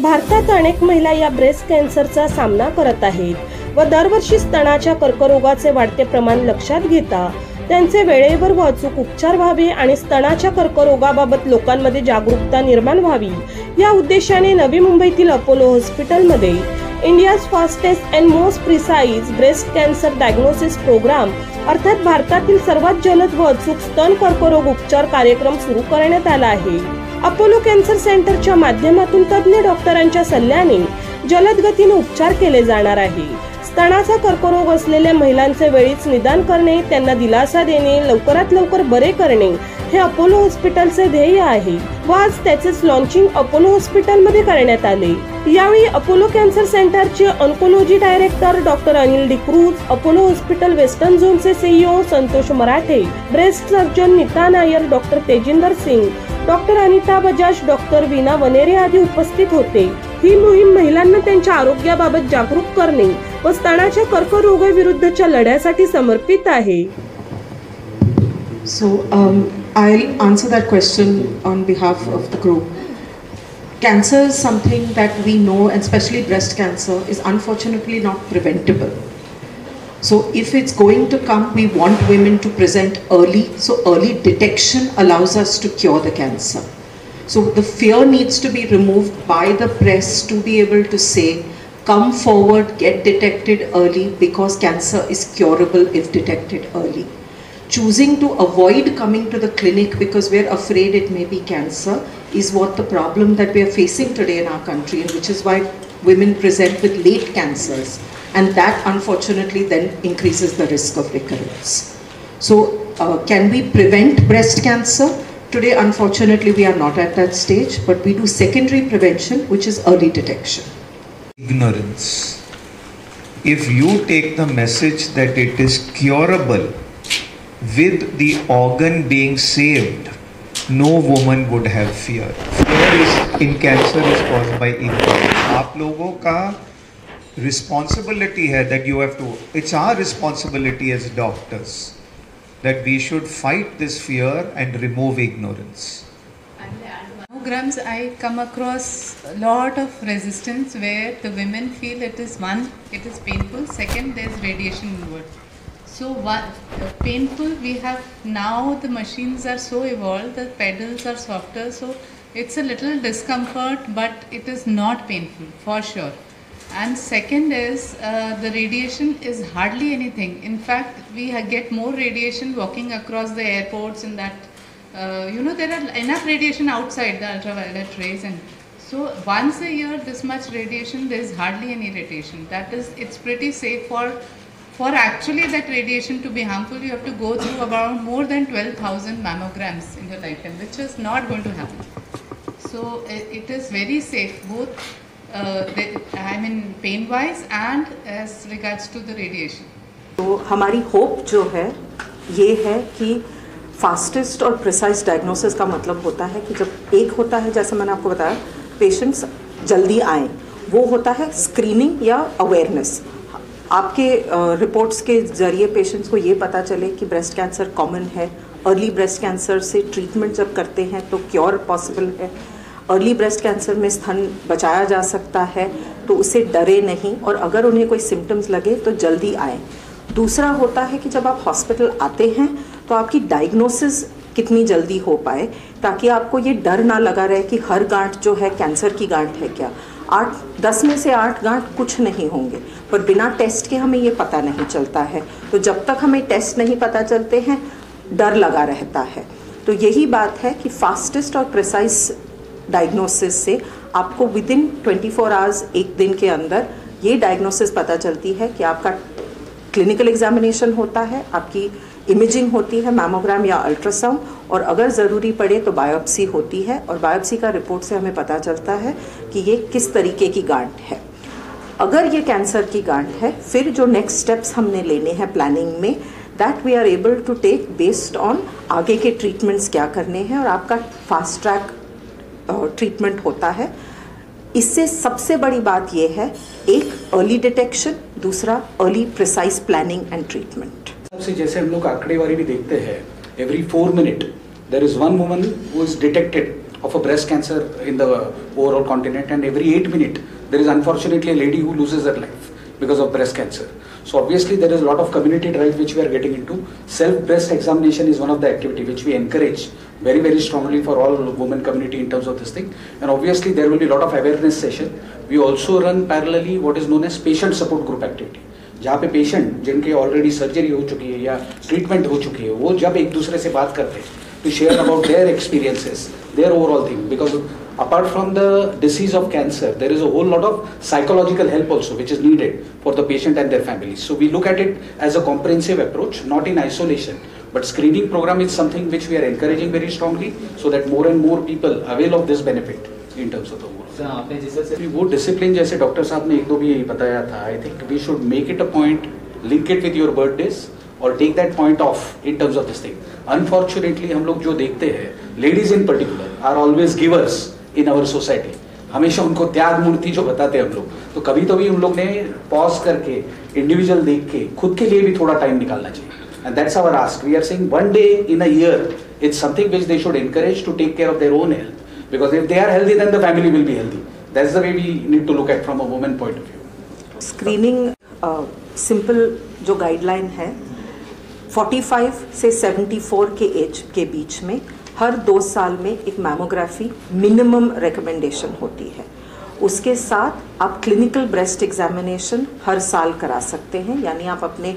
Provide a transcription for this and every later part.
भारतात अनेक महिला या ब्रेस्ट कॅन्सरचा सामना करत आहेत व दरवर्षी स्तनाच्या कर्करोगाचे वाढते प्रमाण लक्षात घेता त्यांचे वेळेवर व अचूक उपचार व्हावे आणि स्तनाच्या कर्करोगाबाबत लोकांमध्ये जागरूकता निर्माण व्हावी या उद्देशाने नवी मुंबईतील अपोलो हॉस्पिटलमध्ये India's fastest and most precise breast cancer diagnosis programme अर्थात भारतातील सर्वात जलद व अचूक स्तन कर्करोग उपचार कार्यक्रम सुरू करण्यात आला आहे। अपोलो कॅन्सर सेंटरच्या माध्यमातून तज्ञ डॉक्टरांच्या सल्ल्याने जलद गतीने उपचार केले जाणार आहे। स्तनाचा कर्करोग असलेल्या महिलांचे वेळीच निदान करणे, त्यांना दिलासा देणे, लवकरात लवकर बरे करणे हे अपोलो हॉस्पिटलचे ध्येय आहे व आज त्याचेच लॉन्चिंग अपोलो हॉस्पिटलमध्ये करण्यात आले। यावेळी अपोलो कॅन्सर सेंटरचे oncology director doctor Anil D'Cruz, Apollo hospital western झोनचे CEO Santosh Marathe, breast surgeon Nita Nair, doctor Tejinder Singh, doctor Anita Bajaj, doctor Veena Vanere आदी उपस्थित होते। ही मोहीम महिलांना त्यांच्या आरोग्याबाबत जागरूक करणे व स्तनाच्या कर्करोगाविरुद्धच्या लढ्यासाठी समर्पित आहे। So I'll answer that question on behalf of the group. Cancer is something that we know, and especially breast cancer, is unfortunately not preventable. So if it's going to come, we want women to present early, so early detection allows us to cure the cancer. So the fear needs to be removed by the press to be able to say, come forward, get detected early, because cancer is curable if detected early. Choosing to avoid coming to the clinic because we're afraid it may be cancer is what the problem that we are facing today in our country, and which is why women present with late cancers, and that unfortunately then increases the risk of recurrence. So can we prevent breast cancer? Today unfortunately we are not at that stage, but we do secondary prevention, which is early detection. Ignorance. If you take the message that it is curable with the organ being saved, no woman would have fear. Fear is in cancer is caused by ignorance. आप लोगों का responsibility है that you have to, it's our responsibility as doctors that we should fight this fear and remove ignorance. Mammograms, I come across a lot of resistance where the women feel it is one, it is painful, second there is radiation involved. So painful, we have now the machines are so evolved, the pedals are softer, so it's a little discomfort, but it is not painful for sure. And second is the radiation is hardly anything. In fact, we get more radiation walking across the airports, and that there are enough radiation outside, the ultraviolet rays, and so once a year this much radiation, there is hardly any radiation. That is, it's pretty safe for actually that radiation to be harmful. You have to go through about more than 12,000 mammograms in your lifetime, which is not going to happen. So it is very safe, both pain wise and as regards to the radiation. तो हमारी hope जो है ये है कि fastest और precise diagnosis का मतलब होता है कि जब एक होता है, जैसे मैंने आपको बताया, पेशेंट्स जल्दी आएँ, वो होता है स्क्रीनिंग या अवेयरनेस। आपके रिपोर्ट्स के ज़रिए पेशेंट्स को ये पता चले कि ब्रेस्ट कैंसर कॉमन है, अर्ली ब्रेस्ट कैंसर से ट्रीटमेंट जब करते हैं तो क्योर पॉसिबल है, अर्ली ब्रेस्ट कैंसर में स्तन बचाया जा सकता है, तो उससे डरे नहीं, और अगर उन्हें कोई सिम्टम्स लगे तो जल्दी आए। दूसरा होता है कि जब आप हॉस्पिटल आते हैं तो आपकी डायग्नोसिस कितनी जल्दी हो पाए, ताकि आपको ये डर ना लगा रहे कि हर गांठ जो है कैंसर की गांठ है क्या। 10 में से 8 गांठ कुछ नहीं होंगे, पर बिना टेस्ट के हमें ये पता नहीं चलता है। तो जब तक हमें टेस्ट नहीं पता चलते हैं, डर लगा रहता है। तो यही बात है कि फास्टेस्ट और प्रिसाइज डायग्नोसिस से आपको विदिन 24 आवर्स, एक दिन के अंदर ये डायग्नोसिस पता चलती है कि आपका क्लिनिकल एग्जामिनेशन होता है, आपकी इमेजिंग होती है, मैमोग्राम या अल्ट्रासाउंड, और अगर ज़रूरी पड़े तो बायोप्सी होती है, और बायोप्सी का रिपोर्ट से हमें पता चलता है कि ये किस तरीके की गांठ है। अगर ये कैंसर की गांठ है, फिर जो नेक्स्ट स्टेप्स हमने लेने हैं प्लानिंग में, that we are able to take based on आगे के ट्रीटमेंट्स क्या करने हैं, और आपका फास्ट ट्रैक ट्रीटमेंट होता है। इससे सबसे बड़ी बात ये है, एक अर्ली डिटेक्शन, दूसरा early precise planning and treatment. सबसे जैसे हम लोग आंकड़ेवारी भी देखते हैं, every 4 minute there is one woman who is detected of a breast cancer in the overall continent, and every 8 minutes there is unfortunately a lady who loses her life because of breast cancer. So obviously there is a lot of community drive which we are getting into. Self breast examination is one of the activity which we encourage very, very strongly for all women community in terms of this thing. And obviously there will be a lot of awareness session. We also run parallelly what is known as patient support group activity, जहाँ पे patient जिनके already surgery हो चुकी है या treatment हो चुकी है, वो जब एक दूसरे से बात करते हैं to share about their experiences, their overall thing, because apart from the disease of cancer, there is a whole lot of psychological help also which is needed for the patient and their families. So we look at it as a comprehensive approach, not in isolation, but screening program is something which we are encouraging very strongly so that more and more people avail of this benefit in terms of the overall. आपने जैसे वो discipline जैसे doctor साहब ने एक दो भी बताया था, I think we should make it a point, link it with your birthdays और take that point off in terms of this thing. Unfortunately हम लोग जो देखते हैं, ladies in particular are always givers in our society. हमेशा उनको त्याग मूर्ति जो बताते हैं हम लोग, तो कभी तो भी उन लोग ने पॉज करके इंडिविजुअल देख के खुद के लिए भी थोड़ा टाइम निकालना चाहिए. And that's our ask. We are saying one day in a year it's something which they should encourage to take care of their own health, because if they are healthy then the family will be healthy. That's the way we need to look at from a woman point of view. Screening simple जो guideline है 45 से 74 के as के बीच में हर 2 साल में एक mammography minimum recommendation होती है. उसके साथ आप क्लिनिकल ब्रेस्ट एग्जामिनेशन हर साल करा सकते हैं, यानी आप अपने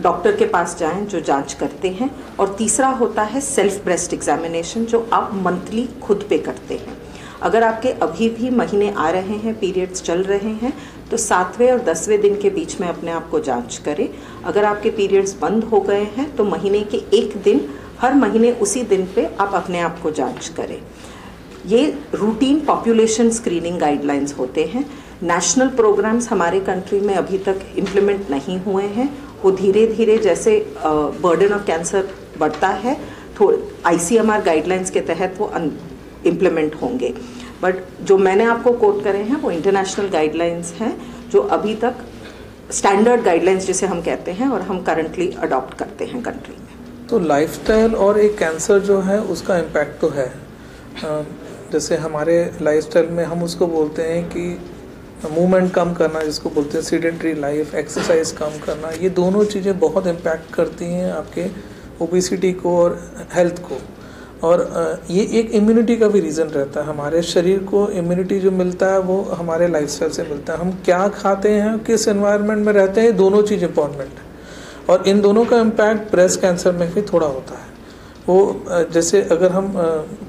डॉक्टर के पास जाएं जो जांच करते हैं. और तीसरा होता है सेल्फ ब्रेस्ट एग्जामिनेशन जो आप मंथली खुद पे करते हैं. अगर आपके अभी भी महीने आ रहे हैं, पीरियड्स चल रहे हैं, तो 7वें और 10वें दिन के बीच में अपने आप को जांच करें. अगर आपके पीरियड्स बंद हो गए हैं तो महीने के एक दिन हर महीने उसी दिन पे आप अपने आप को जांच करें. ये रूटीन पॉपुलेशन स्क्रीनिंग गाइडलाइंस होते हैं. नेशनल प्रोग्राम्स हमारे कंट्री में अभी तक इम्प्लीमेंट नहीं हुए हैं. वो धीरे धीरे जैसे बर्डन ऑफ कैंसर बढ़ता है, ICMR गाइडलाइंस के तहत वो इम्प्लीमेंट होंगे. बट जो मैंने आपको कोट करे हैं वो इंटरनेशनल गाइडलाइंस हैं जो अभी तक स्टैंडर्ड गाइडलाइंस जिसे हम कहते हैं और हम करंटली अडॉप्ट करते हैं कंट्री में. तो लाइफस्टाइल और एक कैंसर जो है उसका इम्पैक्ट तो है. जैसे हमारे लाइफस्टाइल में हम उसको बोलते हैं कि मूवमेंट कम करना, जिसको बोलते हैं सीडेंटरी लाइफ, एक्सरसाइज कम करना, ये दोनों चीज़ें बहुत इम्पैक्ट करती हैं आपके ओबेसिटी को और हेल्थ को. और ये एक इम्यूनिटी का भी रीज़न रहता है. हमारे शरीर को इम्यूनिटी जो मिलता है वो हमारे लाइफस्टाइल से मिलता है. हम क्या खाते हैं, किस एनवायरनमेंट में रहते हैं, दोनों चीज़ इंपॉर्टेंट है. और इन दोनों का इम्पैक्ट ब्रेस्ट कैंसर में भी थोड़ा होता है. वो जैसे अगर हम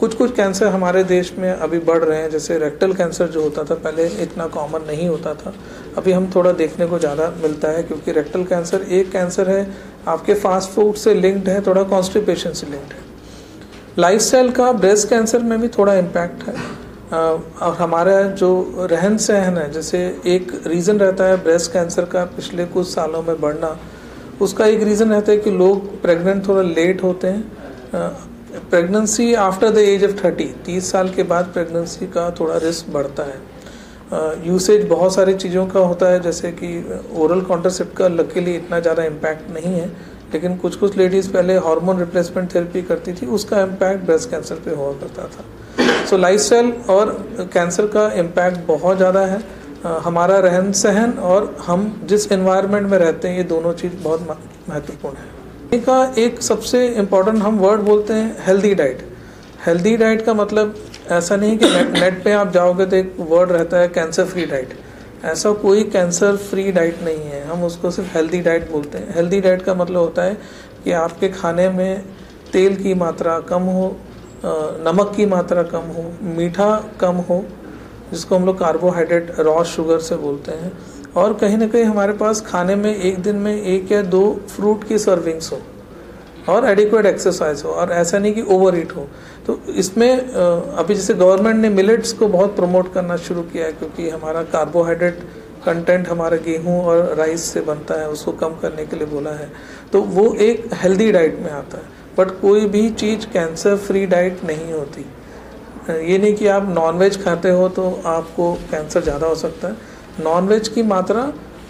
कुछ कैंसर हमारे देश में अभी बढ़ रहे हैं, जैसे रेक्टल कैंसर जो होता था पहले इतना कॉमन नहीं होता था, अभी हम थोड़ा देखने को ज़्यादा मिलता है. क्योंकि रेक्टल कैंसर एक कैंसर है आपके फास्ट फूड से लिंक्ड है, थोड़ा कॉन्स्टिपेशन से लिंक्ड है. लाइफस्टाइल का ब्रेस्ट कैंसर में भी थोड़ा इम्पैक्ट है. और हमारा जो रहन सहन है, जैसे एक रीज़न रहता है ब्रेस्ट कैंसर का पिछले कुछ सालों में बढ़ना, उसका एक रीज़न रहता है कि लोग प्रेग्नेंट थोड़ा लेट होते हैं. Pregnancy after the age of 30 साल के बाद प्रेगनेंसी का थोड़ा रिस्क बढ़ता है. यूसेज बहुत सारी चीज़ों का होता है, जैसे कि ओरल कॉन्ट्रासेप्टिव का लकीली इतना ज़्यादा इम्पैक्ट नहीं है, लेकिन कुछ लेडीज़ पहले हार्मोन रिप्लेसमेंट थेरेपी करती थी, उसका इम्पैक्ट ब्रेस्ट कैंसर पे हुआ करता था. सो लाइफस्टाइल और कैंसर का इम्पैक्ट बहुत ज़्यादा है. हमारा रहन सहन और हम जिस एनवायरनमेंट में रहते हैं, ये दोनों चीज़ बहुत महत्वपूर्ण है. का एक सबसे इम्पॉर्टेंट हम वर्ड बोलते हैं हेल्दी डाइट. हेल्दी डाइट का मतलब ऐसा नहीं कि नेट पे आप जाओगे तो एक वर्ड रहता है कैंसर फ्री डाइट. ऐसा कोई कैंसर फ्री डाइट नहीं है, हम उसको सिर्फ हेल्दी डाइट बोलते हैं. हेल्दी डाइट का मतलब होता है कि आपके खाने में तेल की मात्रा कम हो, नमक की मात्रा कम हो, मीठा कम हो, जिसको हम लोग कार्बोहाइड्रेट रॉ शुगर से बोलते हैं. और कहीं ना कहीं हमारे पास खाने में एक दिन में 1 या 2 फ्रूट की सर्विंग्स हो और एडिक्वेट एक्सरसाइज हो, और ऐसा नहीं कि ओवर ईट हो. तो इसमें अभी जैसे गवर्नमेंट ने मिलेट्स को बहुत प्रमोट करना शुरू किया है, क्योंकि हमारा कार्बोहाइड्रेट कंटेंट हमारा गेहूं और राइस से बनता है, उसको कम करने के लिए बोला है. तो वो एक हेल्दी डाइट में आता है. बट कोई भी चीज़ कैंसर फ्री डाइट नहीं होती. ये नहीं कि आप नॉनवेज खाते हो तो आपको कैंसर ज़्यादा हो सकता है. नॉनवेज की मात्रा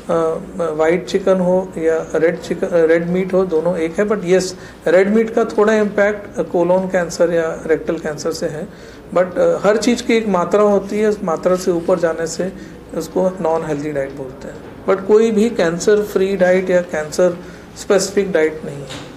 वाइट चिकन हो या रेड मीट हो, दोनों एक है, बट येस रेड मीट का थोड़ा इम्पैक्ट कोलोन कैंसर या रेक्टल कैंसर से है, बट हर चीज़ की एक मात्रा होती है, उस मात्रा से ऊपर जाने से उसको नॉन हेल्दी डाइट बोलते हैं। बट कोई भी कैंसर फ्री डाइट या कैंसर स्पेसिफिक डाइट नहीं है।